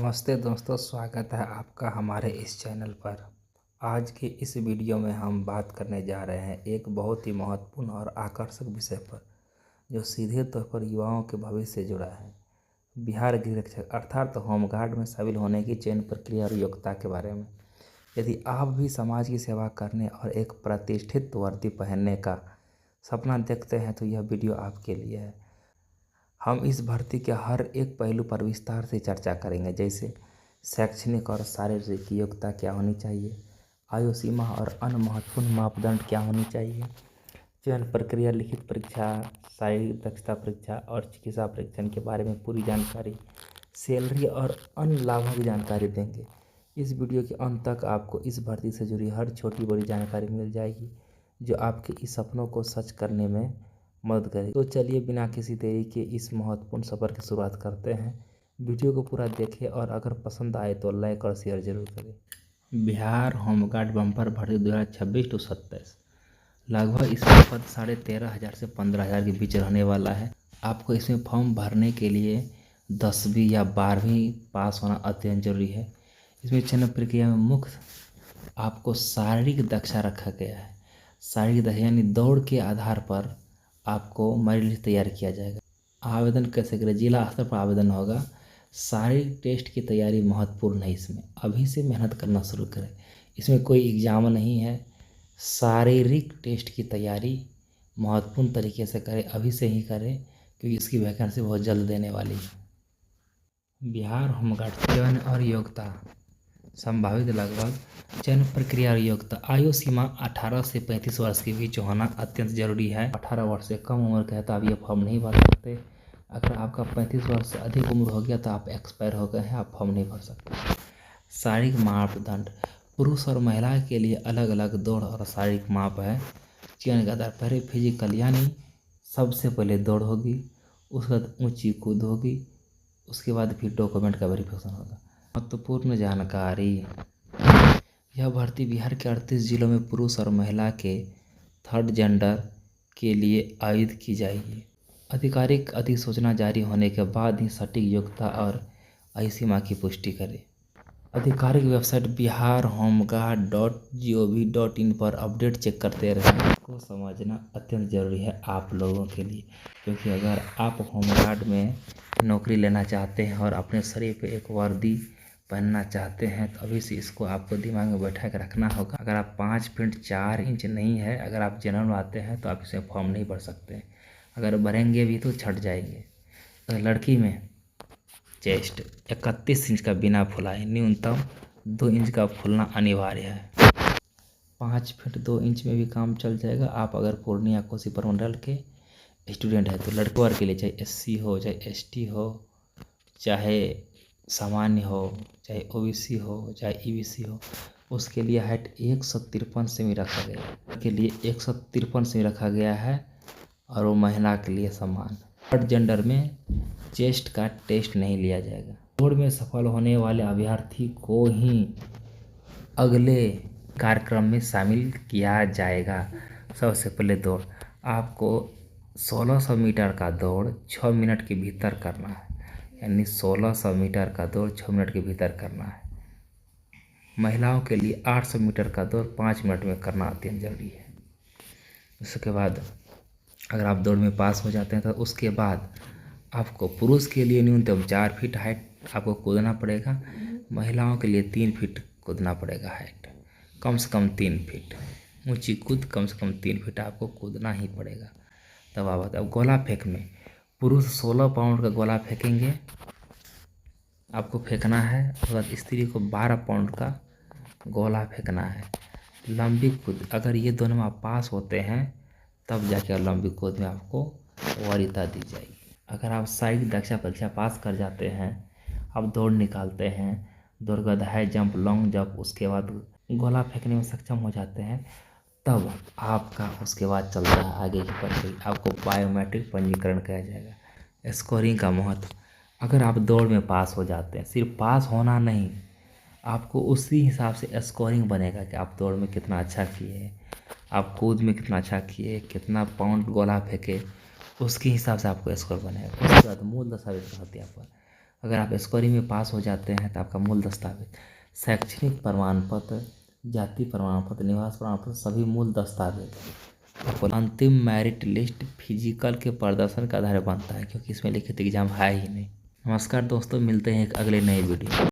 नमस्ते दोस्तों, स्वागत है आपका हमारे इस चैनल पर। आज के इस वीडियो में हम बात करने जा रहे हैं एक बहुत ही महत्वपूर्ण और आकर्षक विषय पर, जो सीधे तौर पर युवाओं के भविष्य से जुड़ा है। बिहार गृह रक्षक अर्थात होमगार्ड में शामिल होने की चयन प्रक्रिया और योग्यता के बारे में। यदि आप भी समाज की सेवा करने और एक प्रतिष्ठित वर्दी पहनने का सपना देखते हैं तो यह वीडियो आपके लिए है। हम इस भर्ती के हर एक पहलू पर विस्तार से चर्चा करेंगे, जैसे शैक्षणिक और शारीरिक योग्यता क्या होनी चाहिए, आयु सीमा और अन्य महत्वपूर्ण मापदंड क्या होनी चाहिए, चयन प्रक्रिया, लिखित परीक्षा, शारीरिक दक्षता परीक्षा और चिकित्सा परीक्षण के बारे में पूरी जानकारी, सैलरी और अन्य लाभों की जानकारी देंगे। इस वीडियो के अंत तक आपको इस भर्ती से जुड़ी हर छोटी बड़ी जानकारी मिल जाएगी, जो आपके इस सपनों को सच करने में मदद करेगी। तो चलिए बिना किसी देरी के इस महत्वपूर्ण सफ़र की शुरुआत करते हैं। वीडियो को पूरा देखें और अगर पसंद आए तो लाइक और शेयर जरूर करें। बिहार होमगार्ड बम्पर भर्ती 2026 टू 27 लगभग इसका पद 13,500 से 15,000 के बीच रहने वाला है। आपको इसमें फॉर्म भरने के लिए 10वीं या 12वीं पास होना अत्यंत जरूरी है। इसमें चयन प्रक्रिया में मुख्य आपको शारीरिक दक्षता रखा गया है। शारीरिक दक्षता यानी दौड़ के आधार पर आपको मेरिट लिस्ट तैयार किया जाएगा। आवेदन कैसे करें? जिला स्तर पर आवेदन होगा। शारीरिक टेस्ट की तैयारी महत्वपूर्ण है। इसमें अभी से मेहनत करना शुरू करें। इसमें कोई एग्जाम नहीं है, शारीरिक टेस्ट की तैयारी महत्वपूर्ण तरीके से करें, अभी से ही करें, क्योंकि इसकी वैकेंसी बहुत जल्द देने वाली है। बिहार होमगार्ड चयन और योग्यता संभावित लगभग चयन प्रक्रिया और योग्यता। आयु सीमा 18 से 35 वर्ष के बीच होना अत्यंत जरूरी है। 18 वर्ष से कम उम्र का है तो आप ये फॉर्म नहीं भर सकते। अगर आपका 35 वर्ष से अधिक उम्र हो गया तो आप एक्सपायर हो गए हैं, आप फॉर्म नहीं भर सकते। शारीरिक मापदंड पुरुष और महिला के लिए अलग अलग दौड़ और शारीरिक माप है। चयन के आधार पहले फिजिकल यानी सबसे पहले दौड़ होगी, उसके बाद ऊंची कूद होगी, उसके बाद फिर डॉक्यूमेंट का वेरिफिकेशन होगा। महत्वपूर्ण जानकारी। यह भर्ती बिहार के 38 जिलों में पुरुष और महिला के थर्ड जेंडर के लिए आयोजित की जाएगी। आधिकारिक अधिसूचना जारी होने के बाद ही सटीक योग्यता और आयु सीमा की पुष्टि करें। आधिकारिक वेबसाइट biharhomeguard.gov.in पर अपडेट चेक करते रहें। को समझना अत्यंत ज़रूरी है आप लोगों के लिए, क्योंकि अगर आप होमगार्ड में नौकरी लेना चाहते हैं और अपने शरीर पे एक वर्दी पहनना चाहते हैं तो अभी से इसको आपको दिमाग में बैठा कर रखना होगा। अगर आप 5 फीट 4 इंच नहीं है, अगर आप जनरल में आते हैं तो आप इसमें फॉर्म नहीं भर सकते। अगर भरेंगे भी तो छट जाएंगे। तो लड़की में चेस्ट 31 इंच का बिना फुलाए, न्यूनतम 2 इंच का फूलना अनिवार्य है। 5 फीट 2 इंच में भी काम चल जाएगा। आप अगर पूर्णिया कोसी परमंडल के स्टूडेंट है तो लड़के वर्ग के लिए चाहे SC हो, चाहे ST हो, चाहे सामान्य हो, चाहे OBC हो, चाहे EBC हो, उसके लिए हाइट 153 सेमी रखा गया है। के लिए 153 सेमी रखा गया है और वो महिला के लिए समान। थर्ड जेंडर में चेस्ट का टेस्ट नहीं लिया जाएगा। दौड़ में सफल होने वाले अभ्यर्थी को ही अगले कार्यक्रम में शामिल किया जाएगा। सबसे पहले दौड़ आपको 1600 मीटर का दौड़ 6 मिनट के भीतर करना है, यानी 1600 मीटर का दौड़ 6 मिनट के भीतर करना है। महिलाओं के लिए 800 मीटर का दौड़ 5 मिनट में करना अत्यंत जरूरी है। उसके बाद अगर आप दौड़ में पास हो जाते हैं तो उसके बाद आपको पुरुष के लिए न्यूनतम 4 फीट हाइट आपको कूदना पड़ेगा, महिलाओं के लिए 3 फीट कूदना पड़ेगा। हाइट कम से कम 3 फीट, ऊंची कूद कम से कम 3 फीट आपको कूदना ही पड़ेगा। तब आप गोला फेंक में पुरुष 16 पाउंड का गोला फेंकेंगे, आपको फेंकना है। उसके बाद स्त्री को 12 पाउंड का गोला फेंकना है। लंबी कूद अगर ये दोनों में आप पास होते हैं तब जाके लंबी कूद में आपको वरीयता दी जाएगी। अगर आप शारीरिक दक्षता परीक्षा पास कर जाते हैं, आप दौड़ निकालते हैं, दौड़ के बाद हाई जंप, लॉन्ग जंप, उसके बाद गोला फेंकने में सक्षम हो जाते हैं, तब आपका उसके बाद चलता है आगे की प्रक्रिया। आपको बायोमेट्रिक पंजीकरण किया जाएगा। स्कोरिंग का महत्व, अगर आप दौड़ में पास हो जाते हैं, सिर्फ पास होना नहीं, आपको उसी हिसाब से स्कोरिंग बनेगा कि आप दौड़ में कितना अच्छा किए, आप कूद में कितना अच्छा किए, कितना पाउंड गोला फेंके, उसके हिसाब से आपको स्कोर बनेगा। उसके बाद मूल दस्तावेज का सत्यापन, अगर आप स्कोरिंग में पास हो जाते हैं तो आपका मूल दस्तावेज, शैक्षणिक प्रमाण पत्र, जाति प्रमाण पत्र, निवास प्रमाण पत्र, सभी मूल दस्तावेज आपको अंतिम मेरिट लिस्ट फिजिकल के प्रदर्शन के आधार पर बनता है, क्योंकि इसमें लिखित एग्जाम है ही नहीं। नमस्कार दोस्तों, मिलते हैं एक अगले नए वीडियो।